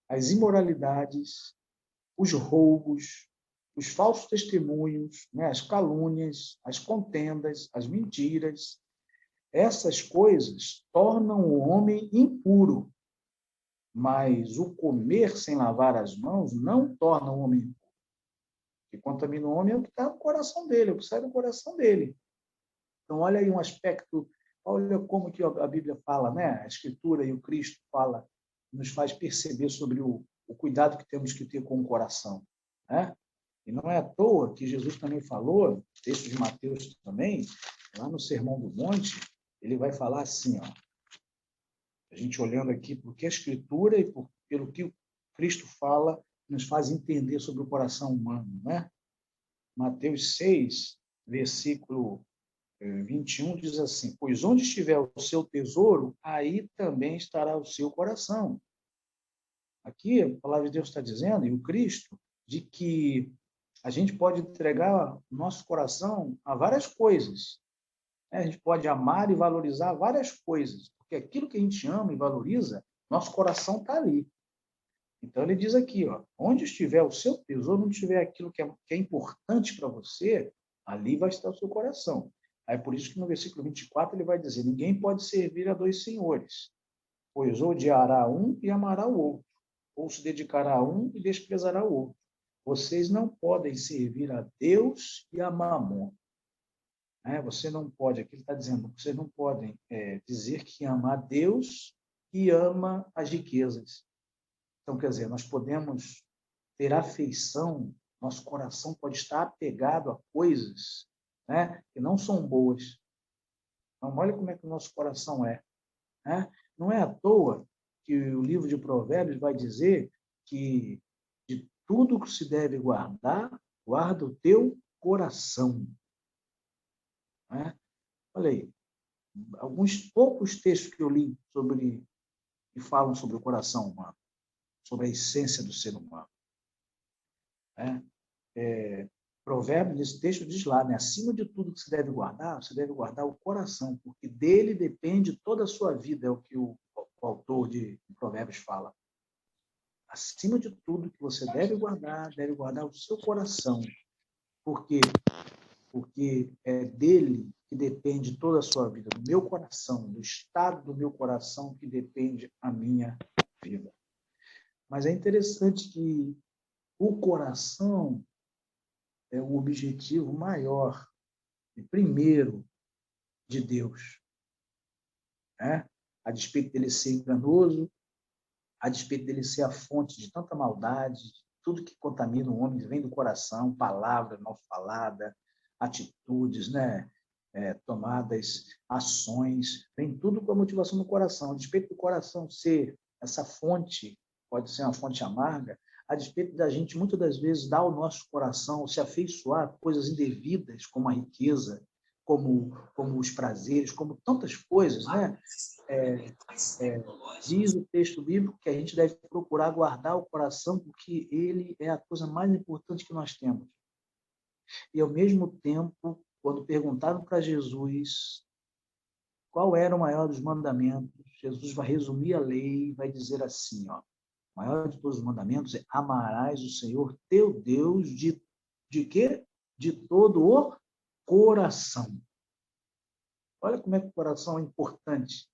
as imoralidades, os roubos, os falsos testemunhos, né? As calúnias, as contendas, as mentiras. Essas coisas tornam o homem impuro, mas o comer sem lavar as mãos não torna o homem impuro. O que contamina o homem é o que está no coração dele, é o que sai do coração dele. Então, olha aí um aspecto, olha como que a Bíblia fala, né? A Escritura e o Cristo fala, nos faz perceber sobre o cuidado que temos que ter com o coração, né? E não é à toa que Jesus também falou, texto de Mateus também, lá no Sermão do Monte, ele vai falar assim, ó, a gente olhando aqui porque a Escritura e pelo que o Cristo fala, nos faz entender sobre o coração humano, né? Mateus 6, versículo 21 diz assim: pois onde estiver o seu tesouro, aí também estará o seu coração. Aqui a palavra de Deus está dizendo, e o Cristo, de que a gente pode entregar o nosso coração a várias coisas. A gente pode amar e valorizar várias coisas, porque aquilo que a gente ama e valoriza, nosso coração está ali. Então ele diz aqui, ó, onde estiver o seu tesouro, onde estiver aquilo que é importante para você, ali vai estar o seu coração. Aí por isso que no versículo 24 ele vai dizer: ninguém pode servir a dois senhores, pois odiará um e amará o outro, ou se dedicará a um e desprezará o outro. Vocês não podem servir a Deus e a Mamon. Você não pode, aqui ele está dizendo, vocês não podem dizer que ama a Deus e ama as riquezas. Então, quer dizer, nós podemos ter afeição, nosso coração pode estar apegado a coisas, né, que não são boas. Então, olha como é que o nosso coração é. Né? Não é à toa que o livro de Provérbios vai dizer que de tudo que se deve guardar, guarda o teu coração. Né? Olha aí, alguns poucos textos que eu li que falam sobre o coração humano, sobre a essência do ser humano. Né? Provérbios, nesse texto, diz lá, né? Acima de tudo que se deve guardar, você deve guardar o coração, porque dele depende toda a sua vida, é o que o autor de Provérbios fala. Acima de tudo que você deve guardar o seu coração. Por quê? Porque é dele que depende toda a sua vida, do meu coração, do estado do meu coração que depende a minha vida. Mas é interessante que o coração é o objetivo maior e primeiro de Deus. Né? A despeito dele ser enganoso, a despeito dele ser a fonte de tanta maldade, tudo que contamina o homem vem do coração, palavra mal falada, atitudes, né? Tomadas, ações, vem tudo com a motivação do coração. A despeito do coração ser essa fonte, pode ser uma fonte amarga, a despeito da gente, muitas das vezes, dar ao nosso coração, se afeiçoar a coisas indevidas, como a riqueza, como os prazeres, como tantas coisas, né? Diz o texto bíblico que a gente deve procurar guardar o coração, porque ele é a coisa mais importante que nós temos. E, ao mesmo tempo, quando perguntaram para Jesus qual era o maior dos mandamentos, Jesus vai resumir a lei e vai dizer assim, ó, o maior de todos os mandamentos é: amarás o Senhor teu Deus de quê? De todo o coração. Olha como é que o coração é importante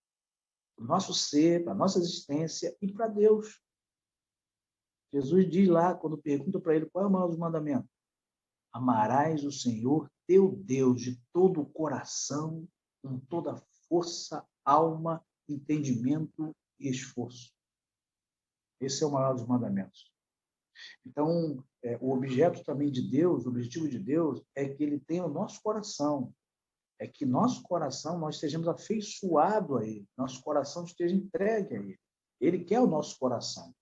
para o nosso ser, para a nossa existência e para Deus. Jesus diz lá, quando pergunta para ele qual é o maior dos mandamentos: amarás o Senhor teu Deus de todo o coração, com toda a força, alma, entendimento e esforço. Esse é o maior dos mandamentos. Então, o objeto também de Deus, o objetivo de Deus é que ele tenha o nosso coração, é que nosso coração, nós estejamos afeiçoados a ele, nosso coração esteja entregue a ele. Ele quer o nosso coração.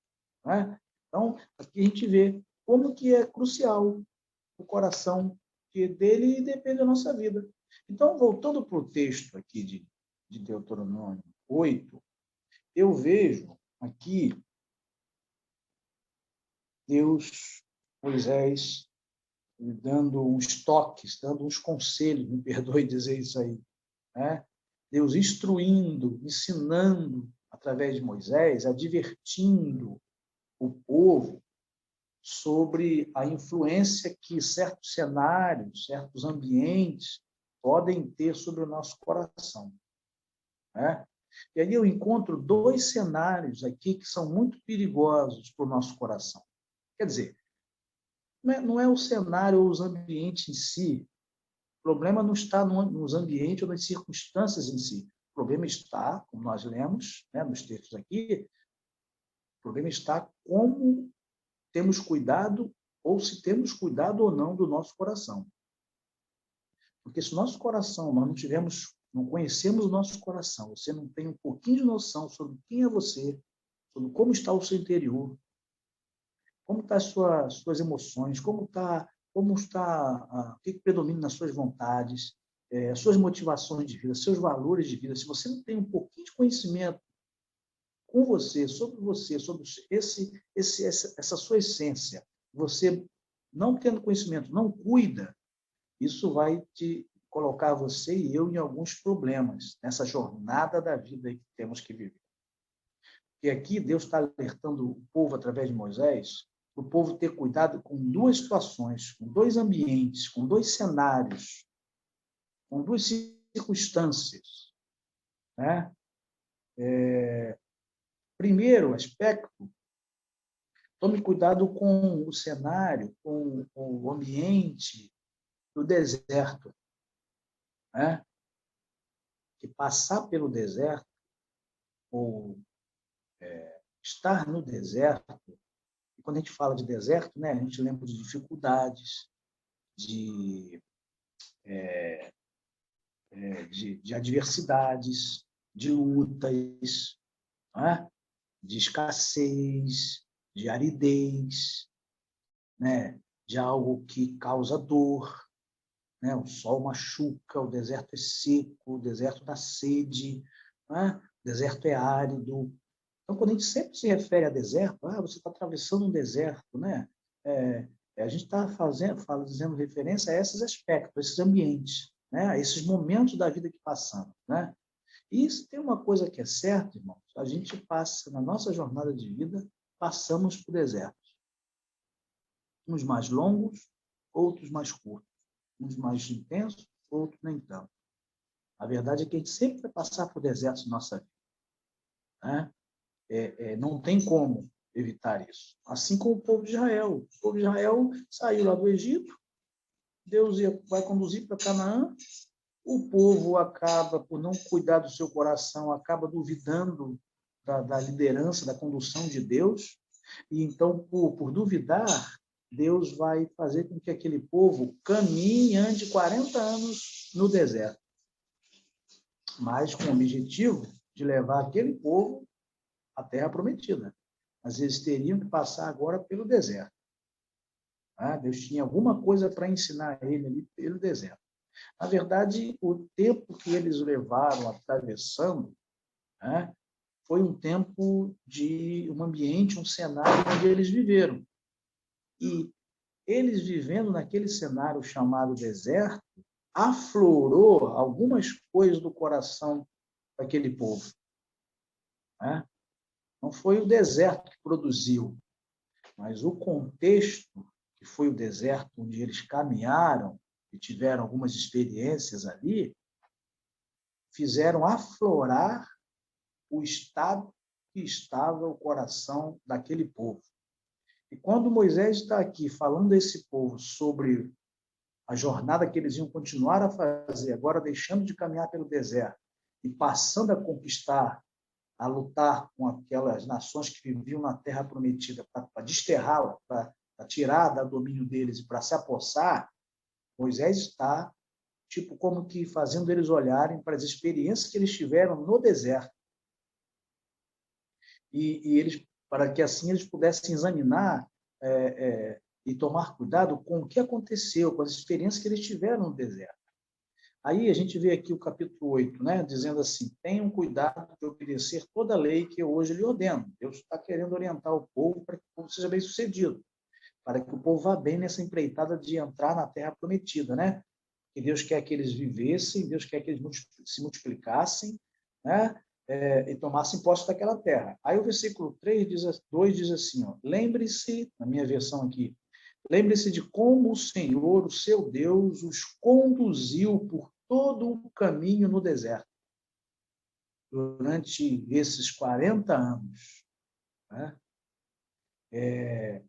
Né? Então, aqui a gente vê como que é crucial o coração, que dele depende a nossa vida. Então, voltando para o texto aqui de Deuteronômio 8, eu vejo aqui Deus, Moisés, dando uns toques, dando uns conselhos, me perdoe dizer isso aí, né? Deus instruindo, ensinando, através de Moisés, advertindo o povo sobre a influência que certos cenários, certos ambientes podem ter sobre o nosso coração, né? E aí eu encontro dois cenários aqui que são muito perigosos para o nosso coração. Quer dizer, não é o cenário ou os ambientes em si. O problema não está nos ambientes ou nas circunstâncias em si. O problema está, como nós lemos, né, nos textos aqui, o problema está como temos cuidado ou se temos cuidado ou não do nosso coração. Porque se o nosso coração, nós não conhecemos o nosso coração, você não tem um pouquinho de noção sobre quem é você, sobre como está o seu interior, como estão as suas emoções, o que predomina nas suas vontades, as suas motivações de vida, seus valores de vida. Se você não tem um pouquinho de conhecimento com você, sobre essa sua essência, você não tendo conhecimento, não cuida, isso vai te colocar você e eu em alguns problemas nessa jornada da vida que temos que viver. E aqui Deus está alertando o povo através de Moisés, o povo ter cuidado com duas situações, com dois ambientes, com dois cenários, com duas circunstâncias, né? Primeiro aspecto, tome cuidado com o cenário, com o ambiente do deserto, né? Que passar pelo deserto, ou estar no deserto, e quando a gente fala de deserto, né, a gente lembra de dificuldades, de adversidades, de lutas, né? De escassez, de aridez, né? De algo que causa dor, né? O sol machuca, o deserto é seco, o deserto dá sede, né? O deserto é árido. Então, quando a gente sempre se refere a deserto, você está atravessando um deserto, né? A gente está fazendo referência a esses aspectos, a esses ambientes, né? A esses momentos da vida que passamos, né? E se tem uma coisa que é certa, irmãos, a gente passa, na nossa jornada de vida, passamos por desertos. Uns mais longos, outros mais curtos. Uns mais intensos, outros nem tanto. A verdade é que a gente sempre vai passar por desertos na nossa vida, né? Não tem como evitar isso. Assim como o povo de Israel. O povo de Israel saiu lá do Egito, Deus vai conduzir para Canaã, o povo acaba, por não cuidar do seu coração, acaba duvidando da liderança, da condução de Deus, e então, por duvidar, Deus vai fazer com que aquele povo caminhe, ande 40 anos no deserto, mas com o objetivo de levar aquele povo à terra prometida. Mas eles teriam que passar agora pelo deserto. Deus tinha alguma coisa para ensinar a ele ali pelo deserto. Na verdade, o tempo que eles levaram atravessando, né, foi um tempo de um ambiente, um cenário onde eles viveram. E eles vivendo naquele cenário chamado deserto, aflorou algumas coisas do coração daquele povo, né? Não foi o deserto que produziu, mas o contexto, que foi o deserto onde eles caminharam e tiveram algumas experiências ali, fizeram aflorar o estado que estava o coração daquele povo. E quando Moisés está aqui falando desse povo sobre a jornada que eles iam continuar a fazer, agora deixando de caminhar pelo deserto e passando a conquistar, a lutar com aquelas nações que viviam na terra prometida para desterrá-la, para tirar do domínio deles e para se apossar, Moisés está como que fazendo eles olharem para as experiências que eles tiveram no deserto. E eles, para que assim eles pudessem examinar e tomar cuidado com o que aconteceu, com as experiências que eles tiveram no deserto. Aí a gente vê aqui o capítulo 8, né, dizendo assim: tenham cuidado de obedecer toda a lei que eu hoje lhe ordeno. Deus está querendo orientar o povo para que o povo seja bem sucedido, para que o povo vá bem nessa empreitada de entrar na terra prometida, né? Que Deus quer que eles vivessem, Deus quer que eles se multiplicassem, né? e tomassem posse daquela terra. Aí o versículo 2 diz assim, ó, lembre-se, na minha versão aqui, lembre-se de como o Senhor, o seu Deus, os conduziu por todo o caminho no deserto, durante esses 40 anos, né?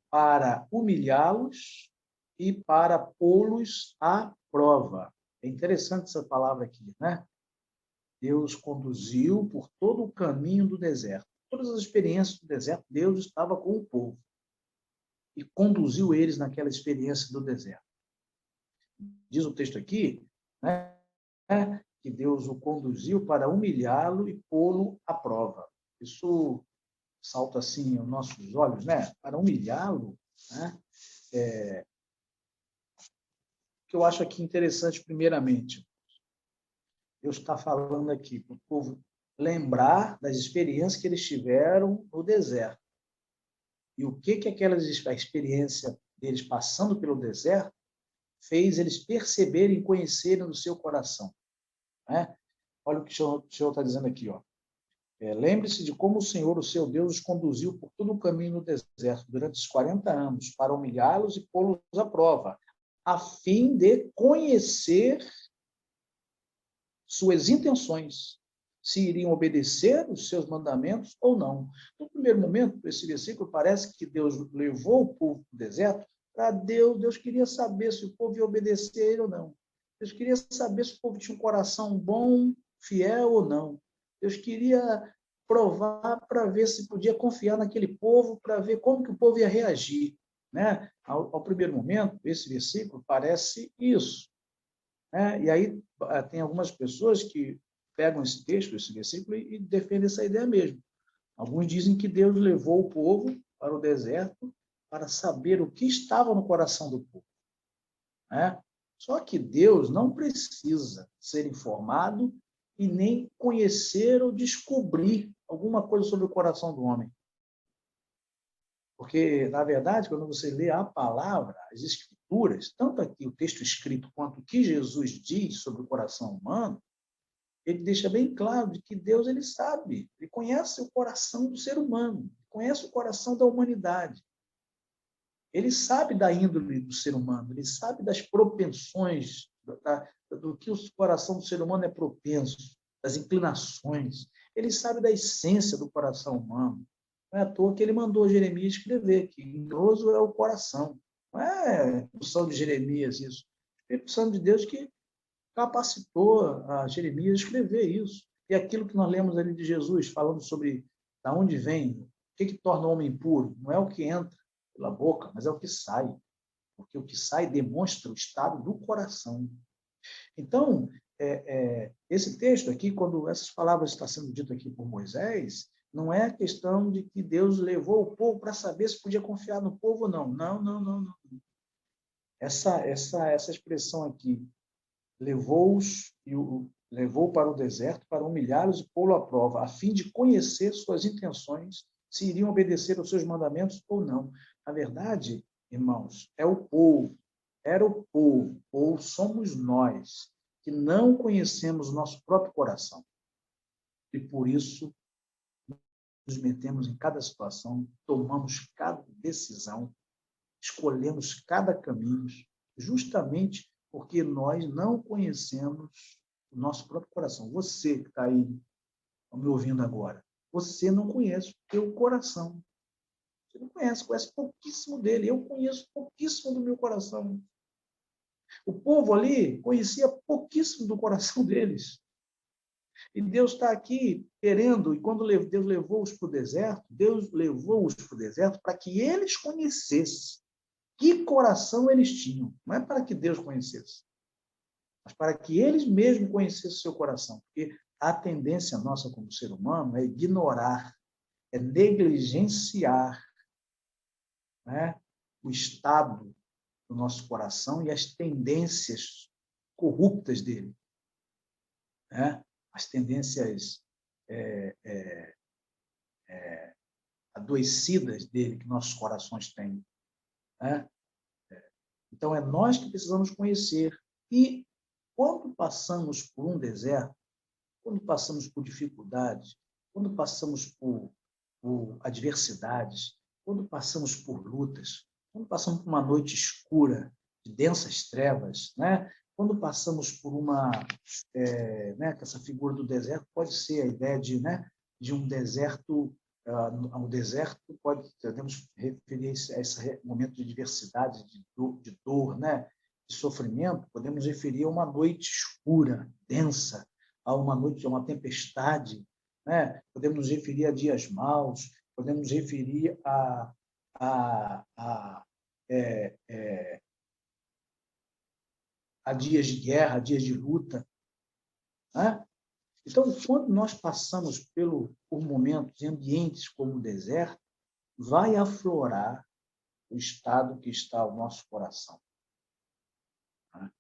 Para humilhá-los e para pô-los à prova. É interessante essa palavra aqui, né? Deus conduziu por todo o caminho do deserto. Todas as experiências do deserto, Deus estava com o povo e conduziu eles naquela experiência do deserto. Diz o texto aqui, né, que Deus o conduziu para humilhá-lo e pô-lo à prova. Isso salta assim aos nossos olhos, né? Para humilhá-lo, né? O que eu acho aqui interessante, primeiramente, Deus está falando aqui para o povo lembrar das experiências que eles tiveram no deserto. E o que a experiência deles passando pelo deserto fez eles perceberem e conhecerem no seu coração, né? Olha o que o Senhor está dizendo aqui, ó. Lembre-se de como o Senhor, o seu Deus, os conduziu por todo o caminho no deserto durante os 40 anos, para humilhá-los e pô-los à prova, a fim de conhecer suas intenções, se iriam obedecer os seus mandamentos ou não. No primeiro momento, esse versículo parece que Deus levou o povo para o deserto para Deus queria saber se o povo ia obedecer a ele ou não. Deus queria saber se o povo tinha um coração bom, fiel ou não. Deus queria provar para ver se podia confiar naquele povo, para ver como que o povo ia reagir, né? Ao primeiro momento, esse versículo parece isso, né? E aí tem algumas pessoas que pegam esse texto, esse versículo, e defendem essa ideia mesmo. Alguns dizem que Deus levou o povo para o deserto para saber o que estava no coração do povo, né? Só que Deus não precisa ser informado e nem conhecer ou descobrir alguma coisa sobre o coração do homem. Porque, na verdade, quando você lê a palavra, as escrituras, tanto aqui o texto escrito quanto o que Jesus diz sobre o coração humano, ele deixa bem claro de que Deus ele sabe, ele conhece o coração do ser humano, conhece o coração da humanidade. Ele sabe da índole do ser humano, ele sabe das propensões, do que o coração do ser humano é propenso, das inclinações. Ele sabe da essência do coração humano. Não é à toa que ele mandou Jeremias escrever que enganoso é o coração. Não é função de Jeremias isso. O Espírito Santo de Deus que capacitou a Jeremias a escrever isso. E aquilo que nós lemos ali de Jesus, falando sobre de onde vem, o que torna o homem impuro, não é o que entra pela boca, mas é o que sai. Porque o que sai demonstra o estado do coração. Então, esse texto aqui, quando essas palavras estão sendo ditas aqui por Moisés, não é a questão de que Deus levou o povo para saber se podia confiar no povo ou não. Não, não, não, não. Essa expressão aqui, levou-os e levou para o deserto para humilhá-los e pô-lo à prova, a fim de conhecer suas intenções, se iriam obedecer aos seus mandamentos ou não. Na verdade, irmãos, é o povo, era o povo, ou somos nós, que não conhecemos o nosso próprio coração. E por isso nos metemos em cada situação, tomamos cada decisão, escolhemos cada caminho, justamente porque nós não conhecemos o nosso próprio coração. Você que está aí me ouvindo agora, você não conhece o teu coração. Você não conhece pouquíssimo dele. Eu conheço pouquíssimo do meu coração. O povo ali conhecia pouquíssimo do coração deles. E Deus está aqui querendo, e quando Deus levou-os para o deserto, Deus levou-os para o deserto para que eles conhecessem que coração eles tinham. Não é para que Deus conhecesse, mas para que eles mesmos conhecessem o seu coração. Porque a tendência nossa como ser humano é ignorar, é negligenciar, né, o estado do nosso coração e as tendências corruptas dele, né? As tendências adoecidas dele que nossos corações têm, né? Então, é nós que precisamos conhecer. E quando passamos por um deserto, quando passamos por dificuldades, quando passamos por adversidades, quando passamos por lutas, quando passamos por uma noite escura, de densas trevas, né? Quando passamos por né, que essa figura do deserto pode ser a ideia de um deserto, ao deserto podemos referir a esse momento de diversidade, de dor, né? De sofrimento, podemos referir a uma noite escura, densa, a uma noite, a uma tempestade, né? Podemos nos referir a dias maus, podemos nos referir a dias de guerra, a dias de luta, né? Então, quando nós passamos por momentos em ambientes como o deserto, vai aflorar o estado que está o nosso coração. Né?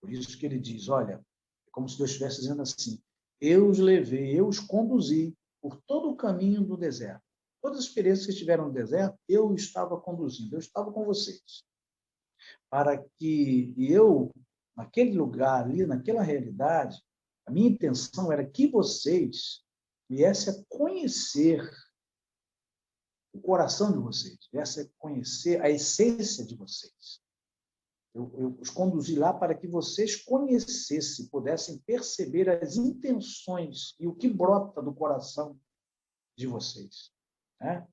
Por isso que ele diz, olha, é como se Deus estivesse dizendo assim, eu os levei, eu os conduzi por todo o caminho do deserto. Todas as experiências que estiveram no deserto, eu estava conduzindo, eu estava com vocês. Para que eu, naquele lugar ali, naquela realidade, a minha intenção era que vocês viessem a conhecer o coração de vocês, viessem a conhecer a essência de vocês. Eu os conduzi lá para que vocês conhecessem, pudessem perceber as intenções e o que brota do coração de vocês. Né?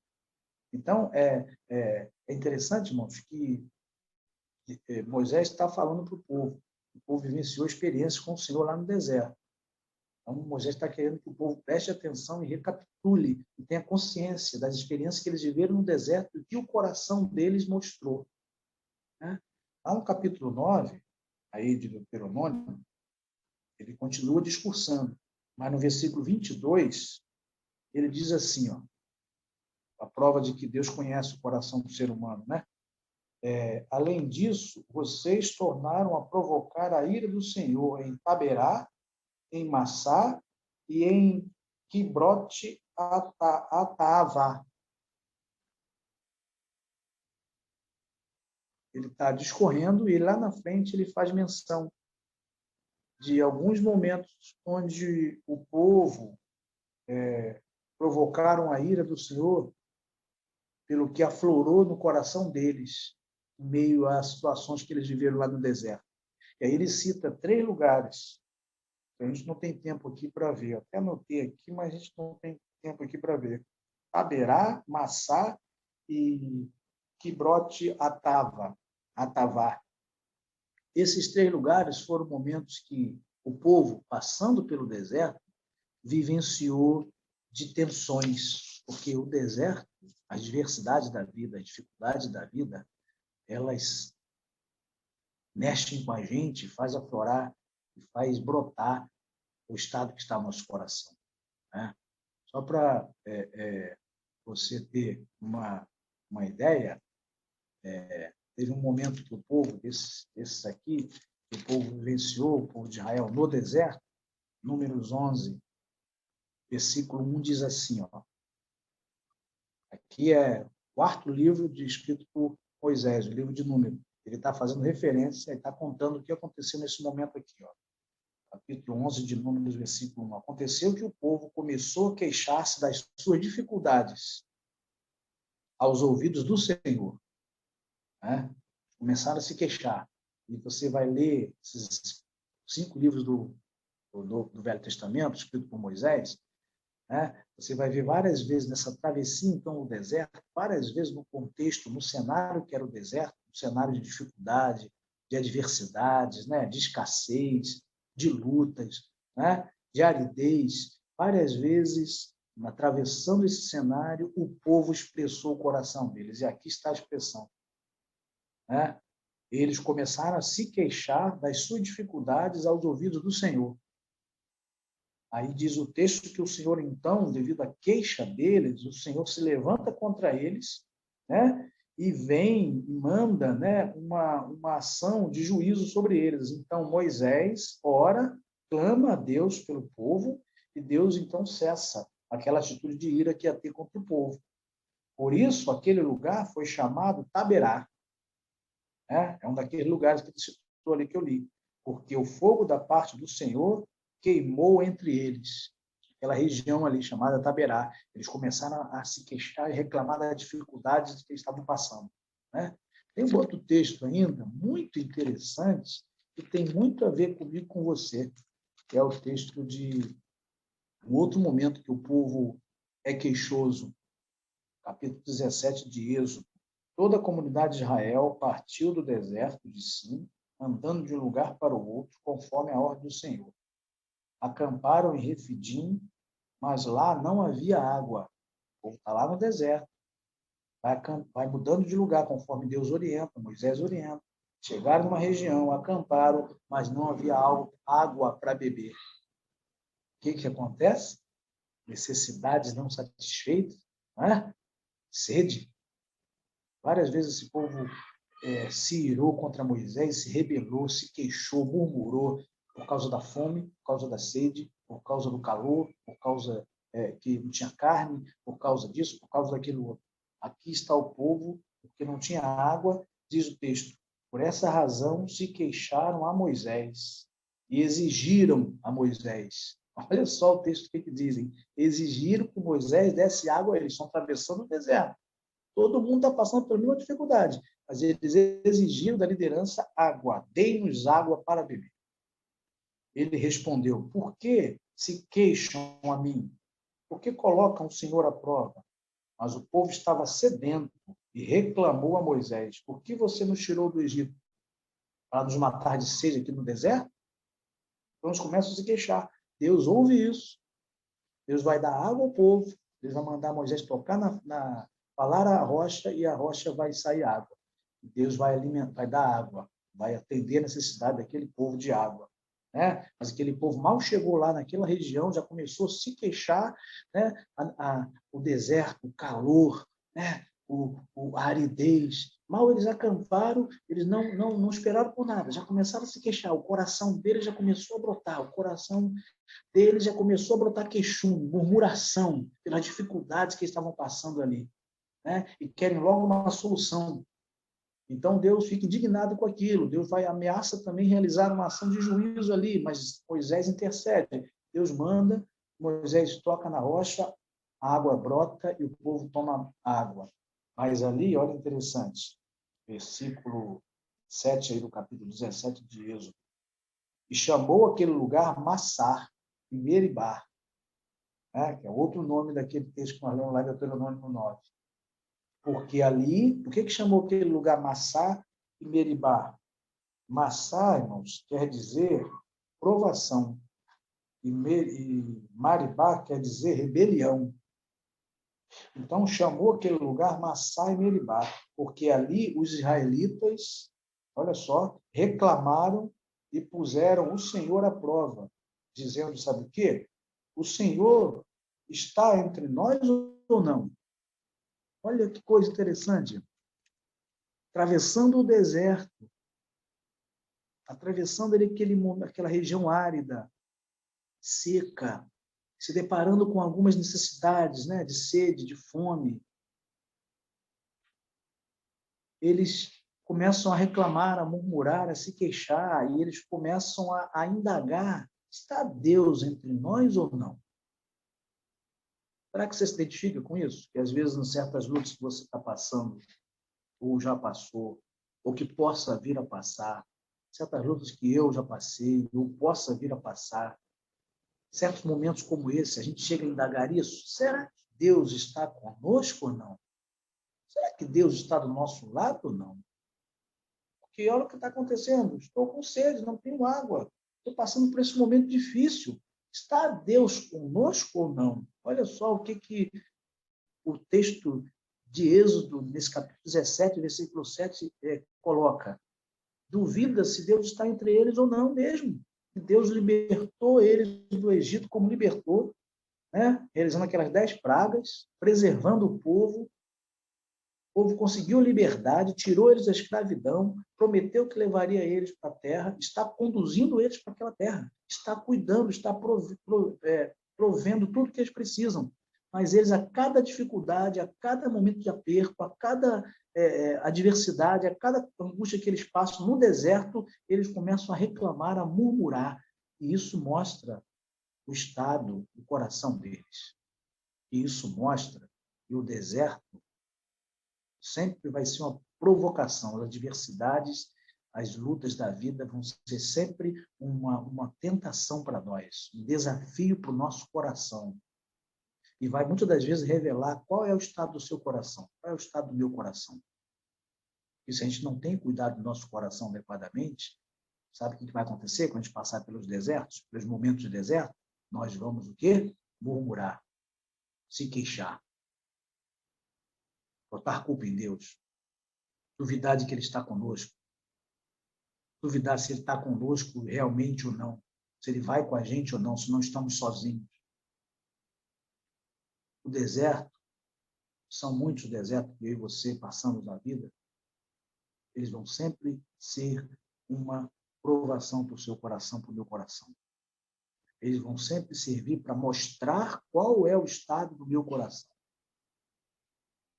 Então, é interessante, irmãos, que Moisés está falando para o povo. O povo vivenciou experiências com o Senhor lá no deserto. Então, Moisés está querendo que o povo preste atenção e recapitule e tenha consciência das experiências que eles viveram no deserto e que o coração deles mostrou. Né? Lá no capítulo 9, aí de Deuteronômio, ele continua discursando, mas no versículo 22, ele diz assim, ó, a prova de que Deus conhece o coração do ser humano, né? Além disso, vocês tornaram a provocar a ira do Senhor em Taberá, em Massá e em Quibrote Atavá. Ele está discorrendo e lá na frente ele faz menção de alguns momentos onde o povo provocaram a ira do Senhor pelo que aflorou no coração deles, em meio às situações que eles viveram lá no deserto. E aí ele cita 3 lugares. A gente não tem tempo aqui para ver. Eu até anotei aqui, mas a gente não tem tempo aqui para ver. Taberá, Massá e Quibrote Atavá. Esses 3 lugares foram momentos que o povo, passando pelo deserto, vivenciou de tensões, porque o deserto, as diversidades da vida, as dificuldades da vida, elas mexem com a gente, faz aflorar e faz brotar o estado que está no nosso coração. Né? Só para você ter uma ideia, teve um momento que o povo, desses aqui, o povo vivenciou, o povo de Israel, no deserto, Números 11, versículo 1 diz assim, ó, aqui é o 4º livro escrito por Moisés, o livro de Números. Ele está fazendo referência, ele está contando o que aconteceu nesse momento aqui, ó. Capítulo 11 de Números, versículo 1. Aconteceu que o povo começou a queixar-se das suas dificuldades aos ouvidos do Senhor. Né? Começaram a se queixar. E você vai ler esses 5 livros do Velho Testamento, escrito por Moisés, né? Você vai ver várias vezes nessa travessia, então, no deserto, várias vezes no contexto, no cenário que era o deserto, no cenário de dificuldade, de adversidades, né? De escassez, de lutas, né? De aridez. Várias vezes, atravessando esse cenário, o povo expressou o coração deles. E aqui está a expressão. Né? Eles começaram a se queixar das suas dificuldades aos ouvidos do Senhor. Aí diz o texto que o Senhor, então, devido à queixa deles, o Senhor se levanta contra eles, né? E vem e manda, né, uma ação de juízo sobre eles. Então, Moisés ora, clama a Deus pelo povo, e Deus, então, cessa aquela atitude de ira que ia ter contra o povo. Por isso, aquele lugar foi chamado Taberá. Né? É um daqueles lugares que ele citou ali que eu li. Porque o fogo da parte do Senhor queimou entre eles, aquela região ali chamada Taberá. Eles começaram a se queixar e reclamar das dificuldades que eles estavam passando, né? Tem um outro texto ainda, muito interessante, que tem muito a ver comigo e com você, que é o texto de um outro momento que o povo é queixoso, capítulo 17 de Êxodo. Toda a comunidade de Israel partiu do deserto de Sim, andando de um lugar para o outro, conforme a ordem do Senhor. Acamparam em Refidim, mas lá não havia água. O povo está lá no deserto. Vai mudando de lugar conforme Deus orienta, Moisés orienta. Chegaram numa região, acamparam, mas não havia água para beber. O que acontece? Necessidades não satisfeitas, né? Sede. Várias vezes esse povo se irou contra Moisés, se rebelou, se queixou, murmurou por causa da fome, por causa da sede, por causa do calor, por causa que não tinha carne, por causa disso, por causa daquilo outro. Aqui está o povo, porque não tinha água, diz o texto. Por essa razão se queixaram a Moisés e exigiram a Moisés. Olha só o texto que dizem. Exigiram que Moisés desse água a eles. Estão atravessando o deserto. Todo mundo está passando pela mesma dificuldade, mas eles exigiram da liderança água. Dei-nos água para beber. Ele respondeu, por que se queixam a mim? Por que colocam o Senhor à prova? Mas o povo estava sedento e reclamou a Moisés, por que você nos tirou do Egito? Para nos matar de sede aqui no deserto? Então eles começam a se queixar. Deus ouve isso. Deus vai dar água ao povo. Deus vai mandar Moisés tocar falar a rocha e a rocha vai sair água. Deus vai alimentar, vai dar água, vai atender a necessidade daquele povo de água, né? Mas aquele povo mal chegou lá naquela região, já começou a se queixar, né? O deserto, o calor, né? A aridez. Mal eles acamparam, eles não esperaram por nada, já começaram a se queixar, o coração deles já começou a brotar, o coração deles já começou a brotar queixume, murmuração, pelas dificuldades que eles estavam passando ali, né? E querem logo uma solução. Então, Deus fica indignado com aquilo. Deus vai ameaça também realizar uma ação de juízo ali, mas Moisés intercede. Deus manda, Moisés toca na rocha, a água brota e o povo toma água. Mas ali, olha interessante, versículo 7 aí do capítulo 17 de Êxodo. E chamou aquele lugar Massar, e Meribá, né? Que é outro nome daquele texto que nós lemos lá em Deuteronômio 9. Porque ali, por que chamou aquele lugar Massá e Meribá? Massá, irmãos, quer dizer provação. E Maribá quer dizer rebelião. Então, chamou aquele lugar Massá e Meribá, porque ali os israelitas, olha só, reclamaram e puseram o Senhor à prova, dizendo, sabe o quê? O Senhor está entre nós ou não? Olha que coisa interessante. Atravessando o deserto, atravessando aquela região árida, seca, se deparando com algumas necessidades, né, de sede, de fome, eles começam a reclamar, a murmurar, a se queixar, e eles começam a indagar, está Deus entre nós ou não? Será que você se identifica com isso? Que às vezes, em certas lutas que você está passando, ou já passou, ou que possa vir a passar, certas lutas que eu já passei, ou possa vir a passar, certos momentos como esse, a gente chega a indagar isso. Será que Deus está conosco ou não? Será que Deus está do nosso lado ou não? Porque olha o que está acontecendo. Estou com sede, não tenho água. Estou passando por esse momento difícil. Está Deus conosco ou não? Olha só o que o texto de Êxodo, nesse capítulo 17, versículo 7, coloca. Duvida se Deus está entre eles ou não mesmo. Deus libertou eles do Egito como libertou, né? Realizando aquelas 10 pragas, preservando o povo. O povo conseguiu liverdade, tirou eles da escravidão, prometeu que levaria eles para a terra, está conduzindo eles para aquela terra, está cuidando, está provendo tudo que eles precisam. Mas eles, a cada dificuldade, a cada momento de aperto, a cada adversidade, a cada angústia que eles passam no deserto, eles começam a reclamar, a murmurar. E isso mostra o estado, o coração deles. E isso mostra que o deserto sempre vai ser uma provocação. As adversidades, as lutas da vida vão ser sempre uma tentação para nós, um desafio para o nosso coração. E vai, muitas das vezes, revelar qual é o estado do seu coração, qual é o estado do meu coração. E se a gente não tem cuidado do nosso coração adequadamente, sabe o que vai acontecer quando a gente passar pelos desertos, pelos momentos de deserto? Nós vamos o quê? Murmurar, se queixar, botar culpa em Deus, duvidar de que Ele está conosco, duvidar se Ele está conosco realmente ou não, se Ele vai com a gente ou não, se não estamos sozinhos. O deserto, são muitos desertos que eu e você passamos na vida, eles vão sempre ser uma provação para o seu coração, para o meu coração. Eles vão sempre servir para mostrar qual é o estado do meu coração.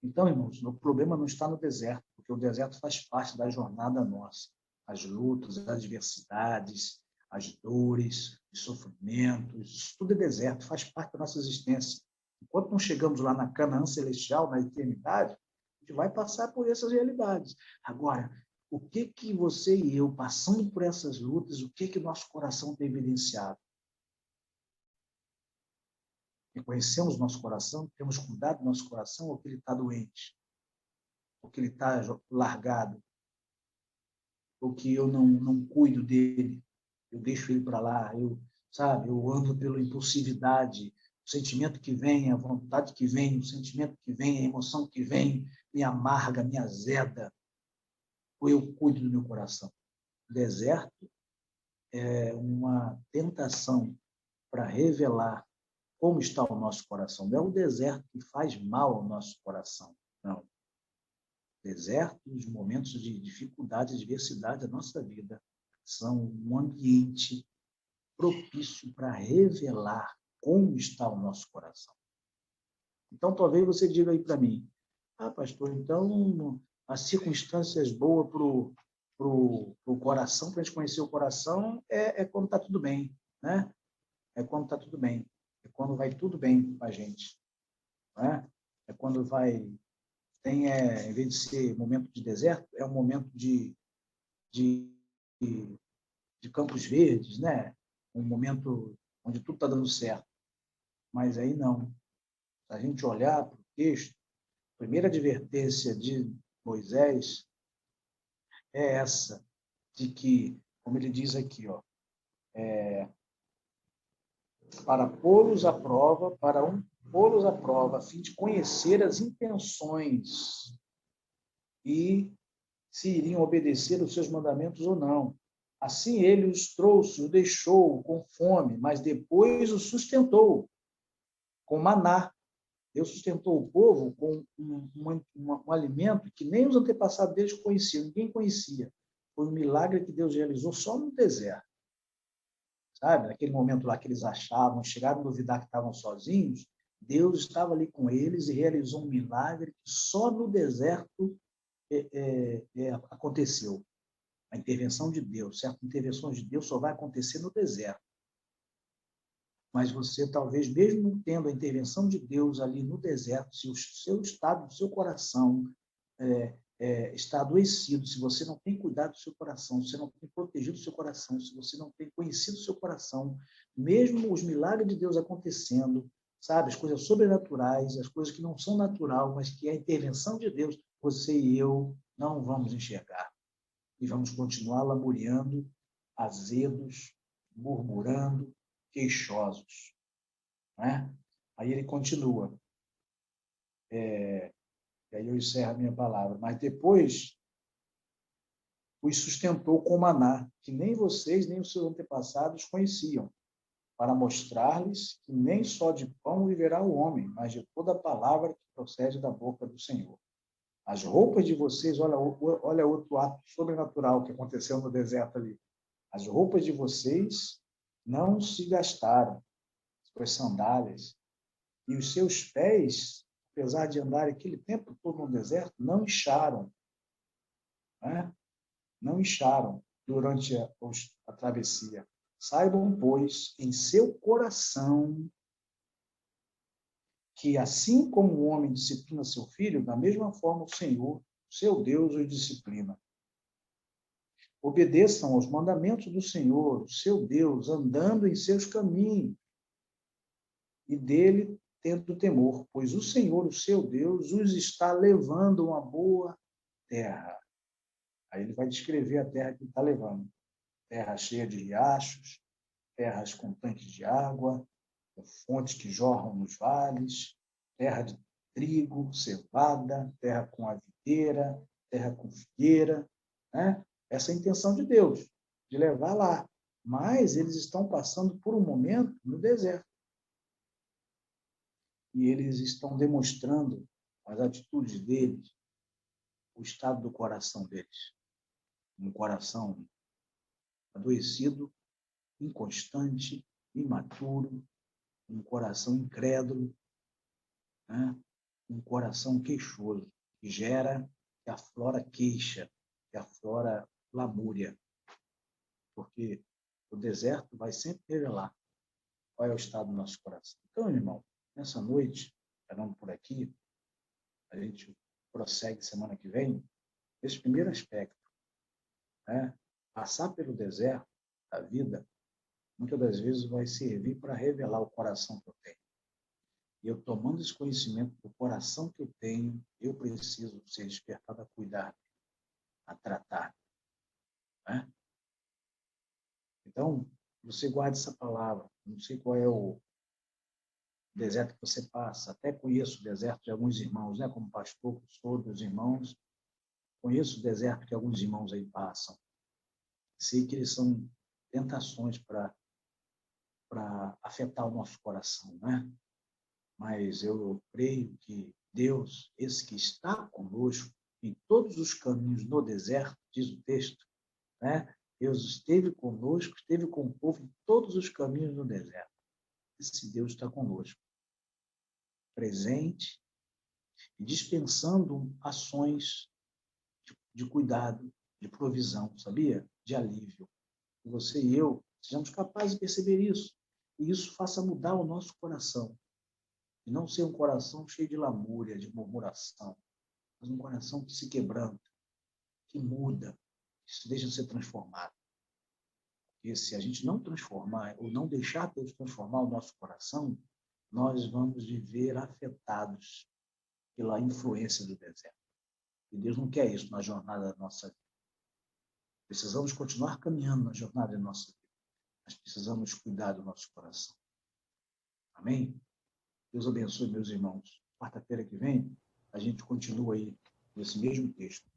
Então, irmãos, o problema não está no deserto, porque o deserto faz parte da jornada nossa. As lutas, as adversidades, as dores, os sofrimentos, isso tudo é deserto, faz parte da nossa existência. Enquanto não chegamos lá na Canaã celestial, na eternidade, a gente vai passar por essas realidades. Agora, o que você e eu, passando por essas lutas, o que nosso coração tem evidenciado? Reconhecemos nosso coração, temos cuidado do nosso coração, ou que ele está doente, ou que ele está largado, ou que eu não cuido dele, eu deixo ele para lá, eu ando pela impulsividade, o sentimento que vem, a vontade que vem, o sentimento que vem, a emoção que vem, me amarga, me azeda, ou eu cuido do meu coração. O deserto é uma tentação para revelar como está o nosso coração. Não é o deserto que faz mal ao nosso coração, não. Deserto, os momentos de dificuldade, adversidade da nossa vida, são um ambiente propício para revelar como está o nosso coração. Então, talvez você diga aí para mim, pastor, então, as circunstâncias boas para o coração, para a gente conhecer o coração, é quando está tudo bem, né? É quando está tudo bem. É quando vai tudo bem com a gente. Né? É quando em vez de ser momento de deserto, é um momento de, de campos verdes, né? Um momento onde tudo está dando certo. Mas aí não. Se a gente olhar para o texto, a primeira advertência de Moisés é essa, de que, como ele diz aqui, para pô-los à prova, pô-los à prova, a fim de conhecer as intenções e se iriam obedecer os seus mandamentos ou não. Assim ele os trouxe, o deixou com fome, mas depois o sustentou com maná. Deus sustentou o povo com um alimento que nem os antepassados deles conheciam, ninguém conhecia. Foi um milagre que Deus realizou só no deserto. Sabe? Naquele momento lá que eles achavam, chegaram a duvidar que estavam sozinhos, Deus estava ali com eles e realizou um milagre que só no deserto aconteceu. A intervenção de Deus, certo? Intervenções de Deus só vai acontecer no deserto. Mas você, talvez, mesmo tendo a intervenção de Deus ali no deserto, se o seu estado, o seu coração está adoecido, se você não tem cuidado do seu coração, se você não tem protegido o seu coração, se você não tem conhecido o seu coração, mesmo os milagres de Deus acontecendo, sabe, as coisas sobrenaturais, as coisas que não são natural, mas que é a intervenção de Deus, você e eu não vamos enxergar. E vamos continuar lamuriando, azedos, murmurando, queixosos. Né? Aí ele continua. E aí eu encerro a minha palavra. Mas depois os sustentou com maná, que nem vocês, nem os seus antepassados conheciam, para mostrar-lhes que nem só de pão viverá o homem, mas de toda a palavra que procede da boca do Senhor. As roupas de vocês, olha outro ato sobrenatural que aconteceu no deserto ali. As roupas de vocês não se gastaram, suas sandálias, e os seus pés, apesar de andarem aquele tempo todo no deserto, não incharam. Né? Não incharam durante a travessia. Saibam, pois, em seu coração que, assim como o homem disciplina seu filho, da mesma forma o Senhor, seu Deus, o disciplina. Obedeçam aos mandamentos do Senhor, o seu Deus, andando em seus caminhos, e dele tendo temor, pois o Senhor, o seu Deus, os está levando a uma boa terra. Aí ele vai descrever a terra que ele está levando. Terra cheia de riachos, terras com tanques de água, fontes que jorram nos vales, terra de trigo, cevada, terra com a videira, terra com figueira, né? Essa é a intenção de Deus, de levar lá. Mas eles estão passando por um momento no deserto. E eles estão demonstrando as atitudes deles, o estado do coração deles. Um coração adoecido, inconstante, imaturo, um coração incrédulo, né? Um coração queixoso, que gera, que aflora queixa, que aflora lamúria. Porque o deserto vai sempre revelar qual é o estado do nosso coração. Então, irmão, nessa noite, parando por aqui, a gente prossegue semana que vem, esse primeiro aspecto, né? Passar pelo deserto da vida, muitas das vezes vai servir para revelar o coração que eu tenho. E eu, tomando esse conhecimento do coração que eu tenho, eu preciso ser despertado a cuidar, a tratar. Né? Então, você guarda essa palavra. Não sei qual é o deserto que você passa. Até conheço o deserto de alguns irmãos, né? Como pastor, sou dos irmãos. Conheço o deserto que alguns irmãos aí passam. Sei que eles são tentações para afetar o nosso coração, né? Mas eu creio que Deus, esse que está conosco em todos os caminhos no deserto, diz o texto, né? Deus esteve conosco, esteve com o povo em todos os caminhos no deserto. Esse Deus está conosco, presente e dispensando ações de cuidado, de provisão, sabia? De alívio. Você e eu sejamos capazes de perceber isso. E isso faça mudar o nosso coração. E não ser um coração cheio de lamúria, de murmuração, mas um coração que se quebranta, que muda, que se deixa ser transformado. Porque se a gente não transformar, ou não deixar Deus transformar o nosso coração, nós vamos viver afetados pela influência do deserto. E Deus não quer isso na jornada da nossa vida. Precisamos continuar caminhando na jornada da nossa vida, mas precisamos cuidar do nosso coração. Amém? Deus abençoe, meus irmãos. Quarta-feira que vem, a gente continua aí nesse mesmo texto.